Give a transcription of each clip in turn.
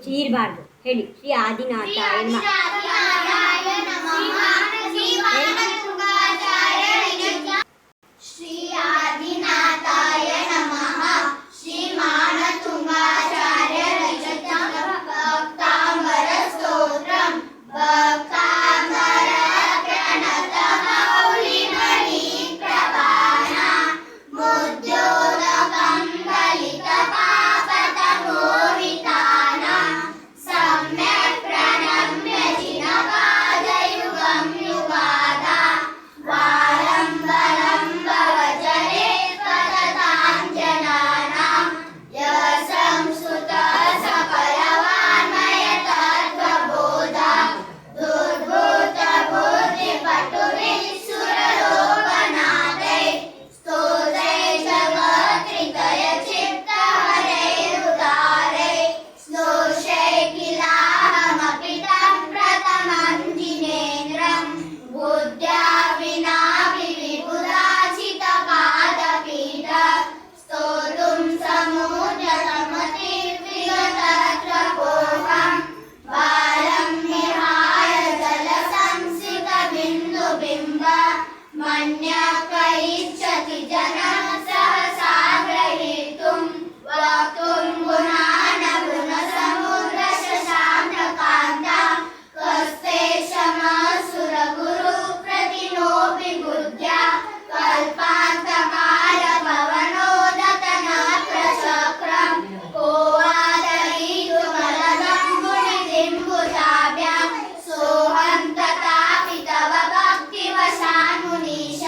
ಚೀರ್ಬಾರ್ದು ಹೇಳಿ. ಶ್ರೀ ಆದಿನಾಥಾಯ ಶ್ರೀ ಆದಿನಾಥಾಯ ನಮಃ. ಶ್ರೀ ಮಾನತುಂಗಾಚಾರ್ಯ ರಚಿತ ಭಕ್ತಾಂಬರ ಸ್ತೋತ್ರಂ. ಭಕ್ತಾಂಬರ ಪ್ರಣತ ಮೌಲಿಮಣಿ ಪ್ರವಾಣ ಮುದ್ಯೋದಕಂ ಕಲಿತ ಪಾಪತ ಮೋಹಿತಾನ ಸಮ್ಯಕ್ ಪ್ರಣಮ್ಯ ಜಿನಪಾದಯುಗಂ ಯುಗಾದ ವಾರಂ ವರಂ ಭವಜರೆ ಪದತಾಂಜನಾನಾಂ ಯ ಸಂಸ್ಕೃತ ಸಫಲವಾನ್ಮಯ ತತ್ವಬೋಧ ದುರ್ಭೂತ ಬುದ್ಧಿ ಪಟುವಿಸುರಲೋಕನಾಥೈ ಸ್ತೋತ್ರೈ ಜಗತ್ರಿತಯ ಚಿತ್ತ ಹರೈರುದಾರೈ ಶ್ಲೋಷೈ ಕಿಲಾಹಮಪಿ ತಂ ಪ್ರಥಮಂ ಜಿನೇಂದ್ರಂ ಬುದ್ಧ್ಯಾ ವಿನಾಪಿ ವಿಬುಧಾಚಿತ ಪಾದಪೀಠ ಸ್ತೋತುಂ ಸಮೂಢತಮತಿರ್ವಿಗತತ್ರಪೋಹಂ ಬಾಲಂ ವಿಹಾಯ ಜಲಸಂಸ್ಥಿತ ಬಿಂದುಬಿಂಬ ಮನ್ಯಕೈಚ್ಛತಿ ಜನಃ ಸಹಸಾ ಗ್ರಹೀತುಂ ವಕ್ತುಂ ಗುಣಾನ ಗುಣಸಮುದ್ರ ಶಶಾಂಕಕಾಂತ ಕಸ್ತೆ ಶಮಸುರ ಗುರು ಪ್ರತಿನೋಪಿ ಬುದ್ಧ್ಯಾ ಕಲ್ಪಾಂತಕಾಲ ಭವನೋದತನಾತ್ರ ಚಕ್ರಂ ಕೋವಾದರೀತು ಮಲದಂ ಗುಣಿದಿಂಬುತಾಭ್ಯಾಂ ಸೋಹಂ ತಥಾಪಿ ತವ ಭಕ್ತಿವಶಾನ್ ಮುನೀಶ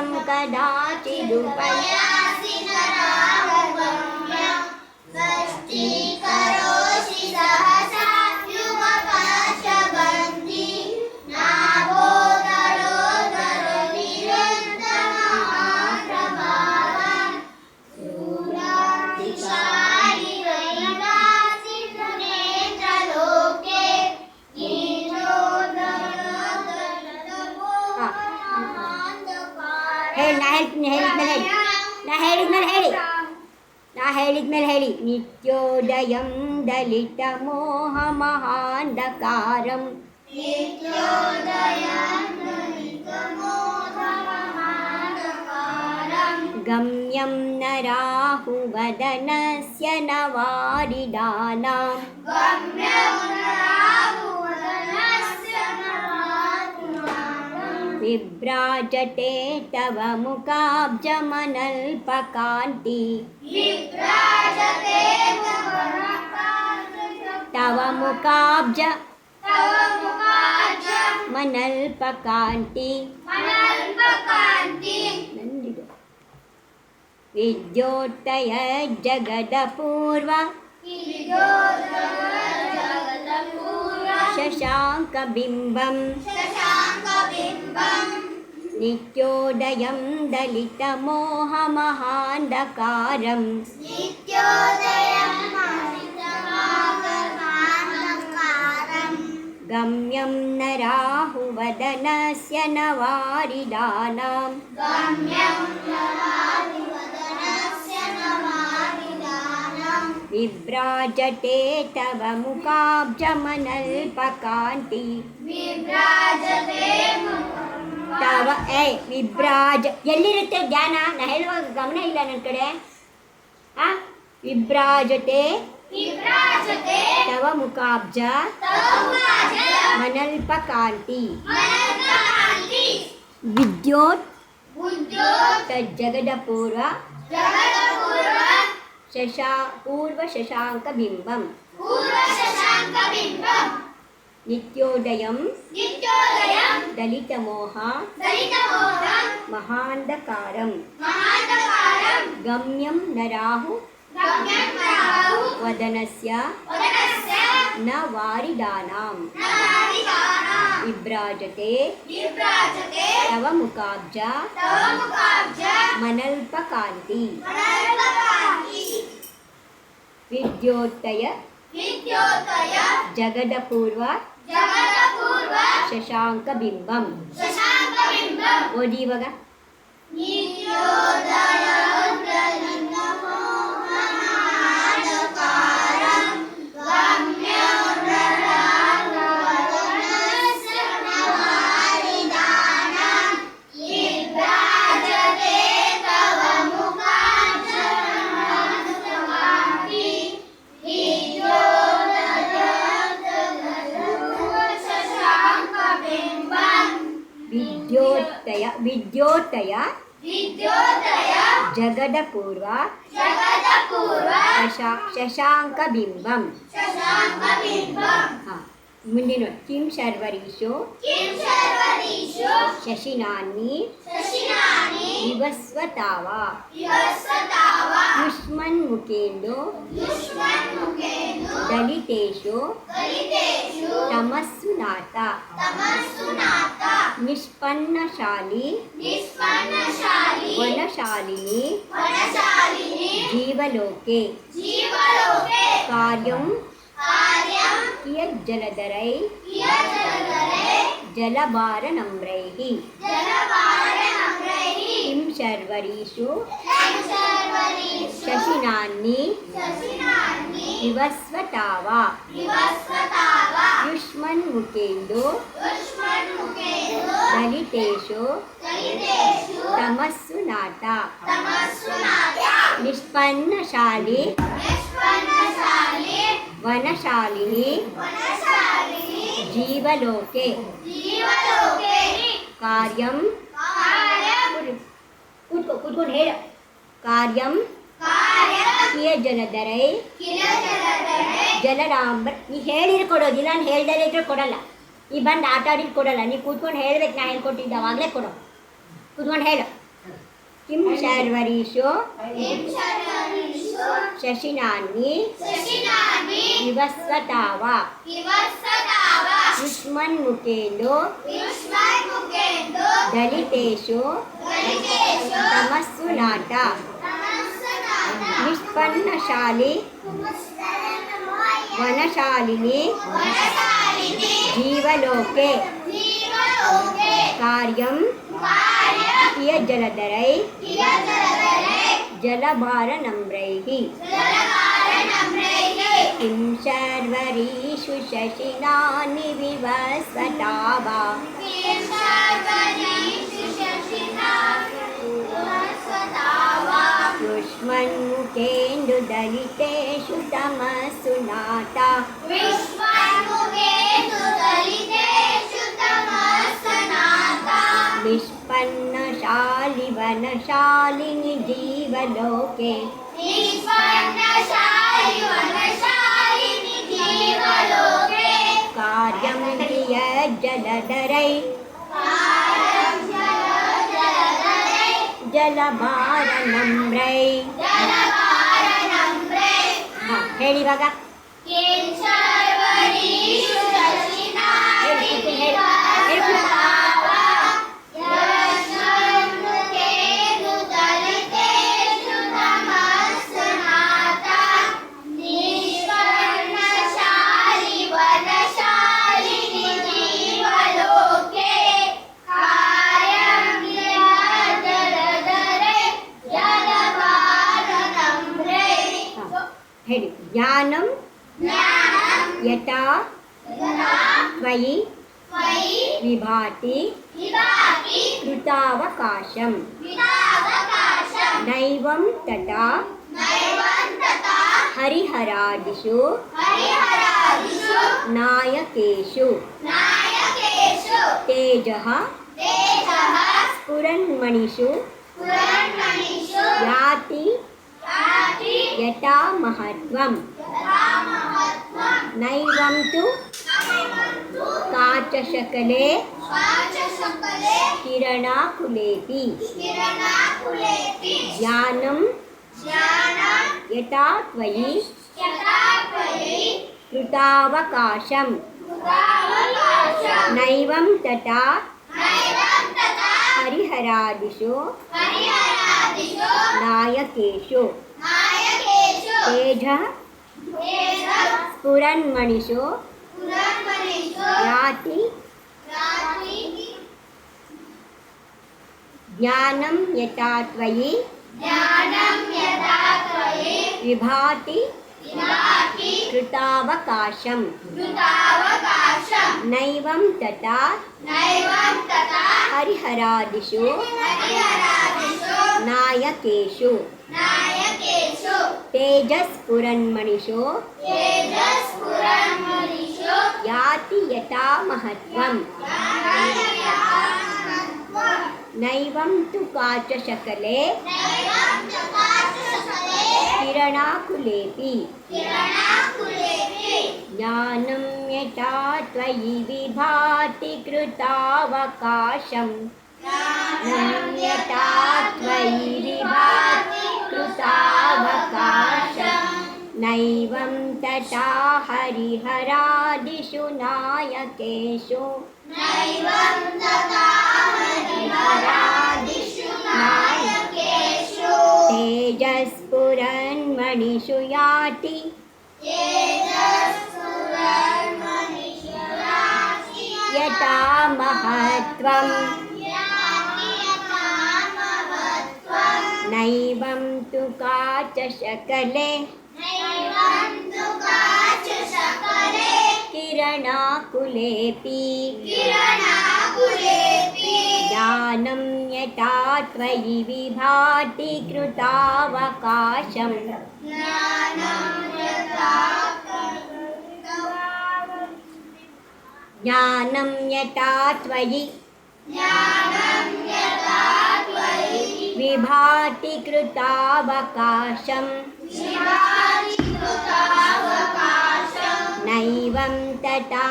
तं कदाचिदुपयासि यासि नरावगम्य वष्टीकरोषि सहसा युगपश्च बन्धि नाभोदरोदरो निरन्तमहाप्रभावान् शूलातिशायि वैदासि नेत्रलोके ಹೇಳಿದ್ಮೇಲೆ ಹೇಳಿ ನಿತ್ಯೋದಯಂ ದಲಿತ ಮೋಹ ಮಹಾಂಧಕಾರಂ ಗಮ್ಯಂ ನ ರಾಹುವದನಸ್ಯ ನ ವಾರಿದಾನಾಂ ವಿಭ್ರಾಜತೆ ತವ ಮುಖಾಬ್ಜಮನಲ್ಪಕಾಂತಿ ತವ ಮುಖಾಬ್ಜ ಮನಲ್ಪಕಾಂತಿ ನಂದಿದು ವಿದ್ಯೋತ್ತಯ ಜಗದ ಪೂರ್ವ ಶಶಾಂಕ ಬಿಂಬಂ ನಿತ್ಯೋದಯಂ ದಲಿತ ಮೋಹ ಮಹಾಂಧಕಾರಂ ಗಮ್ಯಂ ನ ರಾಹುವದನಸ್ಯ ನ ವಾರಿದಾನಾಂ ವಿಭ್ರಾಜತೆ ತವ ಮುಖಾಬ್ಜಮನಲ್ಪಕಾಂತಿ ತವ ವಿಭ್ರಾಜ ಎಲ್ಲಿರುತ್ತೆ ಧ್ಯಾನ ನಾ ಹೇಳುವಾಗ ಗಮನ ಇಲ್ಲ ನನ್ನ ಕಡೆ ವಿಭ್ರಾಜತೆ ತವ ಮುಖಾಬ್ಜ ಮನಲ್ಪಕಾಂತಿ ವಿದ್ಯೋತ್ ಜಗದ ಪೂರ್ವ ಪೂರ್ವ ಶಶಾಂಕ ಬಿಂಬಂ ನಿತ್ಯೋದಯಂ ದಲಿತ ಮೋಹ ಮಹಾಂಧಕಾರಂ ಗಮ್ಯಂ ನ ರಾಹು ವದನಸ್ಯ ನ ವಾರಿದಾನಾಂ ವಿಭ್ರಾಜತೆ ತವ ಮುಖಾಬ್ಜ ಮನಲ್ಪಕಾಂತಿ ವಿದ್ಯೋತ್ತಯ ಜಗದ ಪೂರ್ವ ಶಶಾಂಕ ಬಿಂಬಂ ಓದಿ ಇವಾಗ ವಿದ್ಯೋತ್ತಯ ಜಗದ ಪೂರ್ವ ಶಶಾಂಕ ಬಿಂಬಂ ಮುಂದಿನ ಕಿಂ ಶರ್ವರೀಶೋ ಶಶಿನಾನಿ ವಿವಸ್ವತಾವ ಯುಷ್ಮನ್ಮುಖೇಂದು ದಲಿತೇಷು ತಮಸ್ಸುನಾಥ ನಿಷ್ಪನ್ನಶಾಲಿ ವನಶಾಲಿನಿ ಜೀವಲೋಕೆ ಕಾರ್ಯಂ ಕಿಯಜ್ಜಲಧರೈ ಜಲಭಾರನಮ್ರೈಃ ಕಿಂ ಶರ್ವರೀಷು ಶಶಿನಾನಿ ವಿವಸ್ವತಾವ ಯುಷ್ಮನ್ಮುಖೇಂದು ದಲಿತೇಷು ತಮಸ್ಸುನಾಥ ನಿಷ್ಪನ್ನಶಾಲಿ ವನಶಾಲಿನಿ ಜೀವಲೋಕೆ ಕಾರ್ಯಂ ಕೂತ್ಕೊಂಡು ಹೇಳ ಕಾರ್ಯಂ ಕಿಯಜ್ಜಲಧರೈ ಜಲರಾಂಬರ್ ನೀ ಹೇಳಿದ್ರೆ ಕೊಡೋದು ನಾನು ಹೇಳ್ದಲೇ ಇದ್ರೆ ಕೊಡಲ್ಲ ನೀ ಬಂದು ಆಟ ಆಡಿದ್ರೆ ಕೊಡಲ್ಲ ನೀ ಕೂತ್ಕೊಂಡು ಹೇಳ್ಬೇಕು ನಾ ಹೇಳ್ಕೊಟ್ಟಿದ್ದೆ ಅವಾಗಲೇ ಕೊಡೋ ಕೂತ್ಕೊಂಡು ಹೇಳು किं शर्वरीषु किं शर्वरीषु शशिनान्ये शशिनानि विवस्वताव विवस्वताव युष्मन्मुखेन्दो युष्मन्मुखेन्दु दलितेषु दलितेषु तमस्सु नाट तमस्सुनाथ निष्पन्नशाली वनशालिनी वनशालिनि जीवलोके जीवलोके कार्यं कार्यं कियज्जलधरै कियज्जलधरै जलभारनम्रैः जलभारनम्रैः किं शर्वरीषु शशिनानि विवस्वताव किं शर्वरीषु शशिनानि विवस्वताव युष्मन्मुखेन्दुदलितेषु तमस्सु नाट विश्वन्मुखेन्दु दलितेषु तमस्सुनाथ निष्पन्नशालि वनशालिनि जीवलोके निष्पन्नशालि वनशालिनि जीवलोके कार्यं कियज्जलधरै कार्यं जलधरै जलभारनम्रै जलभारनम्रै ಹೇಳಿ ಇವಾಗ किं शर्वरीषु शशिनानि विवस्वताव युष्मन्मुखेन्दु दलितेषु तमस्सुनाथ निष्पन्नशालि वनशालिनि जीवलोके कार्यं कियज्जलधरै जलभारनम्रै ಹೇಳಿ ಜ್ಞಾನಂ ज्ञानं ಯಥಾ यथा ತ್ವಯಿ त्वयि ವಿಭಾತಿ विभाति ಕೃತಾವಕಾಶಂ विदावकाशं ನೈವಂ ತಥಾ नैवं तथा ಹರಿಹರಾದಿಷು हरिहरादिषु ನಾಯಕೇಷು नायकेषु ತೇಜಃ तेजः ಸ್ಫುರನ್ಮಣಿಷು पुरन्मणिषु ಯಾತಿ याति ಯಥಾ ಮಹತ್ವಂ यथा महत्त्वं ನೈವಂ ತು नैवन्तु ಕಾಚಶಕಲೆ वाचशकले ಕಿರಣಾಕುಲೇಪಿ किरणाकुलेपि ಜ್ಞಾನಂ ज्ञानं ಯಥಾ ತ್ವಯಿ यथा त्वयि ಕೃತಾವಕಾಶಂ कृतावकाशं ನೈವಂ ತಥಾ नैवं तथा ಹರಿಹರಾದಿಷು हरिहरादिषु ನಾಯಕೇಷು नायकेषु ತೇಜಃ तेजः ಸ್ಫುರನ್ಮಣಿಷು पुरन्मणिषु ಯಾತಿ याति ಜ್ಞಾನಂ ಯಥಾ ತ್ವಯಿ ज्ञानं यथा त्वयि ವಿಭಾತಿ विभाति ಕೃತಾವಕಾಶಂ कृतावकाशं ನೈವಂ ತಥಾ नैवं तथा ಹರಿಹರಾದಿಷು हरिहरादिषु ನಾಯಕೇಷು नायकेषु ತೇಜಸ್ಫುರನ್ಮಣಿಷು तेजस्फुरन्मणिषु ಯಾತಿ ಯಥಾ ಮಹತ್ವಂ याति यथा महत्त्वं ನೈವಂ ತು ಕಾಚಶಕಲೆ नैवं तथा सकले ಕಿರಣಾಕುಲೇಪಿ किरणाकुलेपि ಜ್ಞಾನಂ ಯಥಾ ತ್ವಯಿ ವಿಭಾತಿ ಕೃತಾವಕಾಶಂ ಜ್ಞಾನಂ ಯಥಾ ತ್ವಯಿ ವಿಭಾತಿ ಕೃತಾವಕಾಶಂ ನೈವಂ ತಥಾ ಹರಿಹರಾದಿಷು ನಾಯಕೇಷು नैवं तथा हरिहरादिषु नायकेषु ತೇಜಸ್ಫುರನ್ಮಣಿಷು ಯಾತಿ तेजस्फुरन्मणिषु याति ಯಥಾ ಮಹತ್ವಂ याति यथा महत्त्वं ನೈವಂ ತು ಕಾಚಶಕಲೆ नैवं तु काचशकले ಕಿರಣಾಕುಲೇಪಿ किरणाकुलेपि ಜ್ಞಾನಂ ಯಥಾ ತ್ವಯಿ ವಿಭಾತಿ ಕೃತಾವಕಾಶಂ ज्ञानं यथा ಜ್ಞಾನಂ ಯಥಾ ತ್ವಯಿ ज्ञानं यथा त्वयि ವಿಭಾತಿ ಕೃತಾವಕಾಶಂ विभाति कृतावकाशं ನೈವಂ ತಥಾ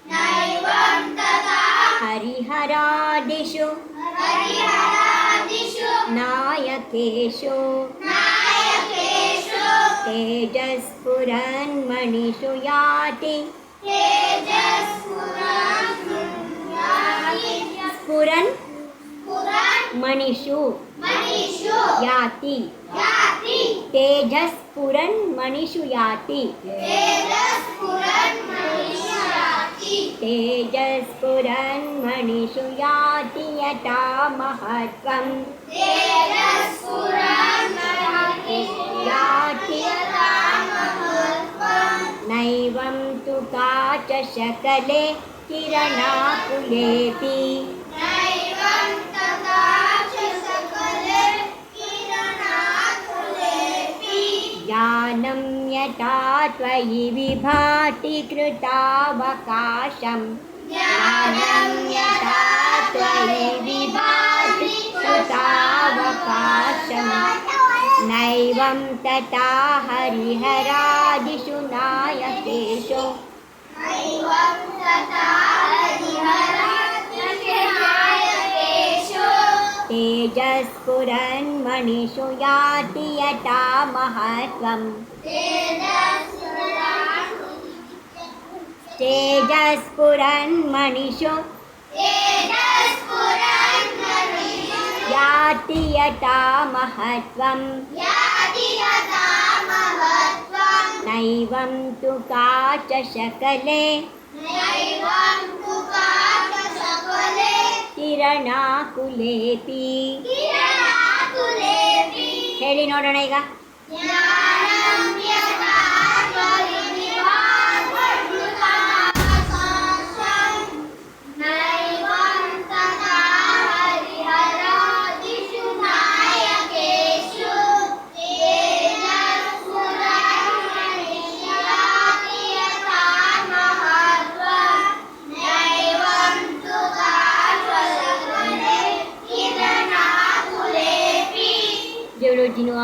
नैवं तथा ಹರಿಹರಾದಿಷು हरिहरादिषु नायकेषु नायकेषु तेजस्फुरन्मणिषु याति स्फुरन् मणिषु याति तेजस्फुरन् मणिषु याति तेजस्फुरन् मणिषु याति यथा महत्त्वं याति नैवं तु काचशकले किरणाकुलेऽपि ज्ञानं यथा त्वयि विभाति कृतावकाशं ज्ञानं यथा त्वयि विभाति कृतावकाशं नैवं तथा हरिहरादिषु नायकेषु तेजस्फुरन्मणिषु याति यथा महत्त्वं तेजस्फुरन्मणिषु याति यथा महत्त्वं नैवं तु काचशकले किरणाकुलेऽपि ಹೇಳಿ ನೋಡೋಣ ಈಗ Jiro Jino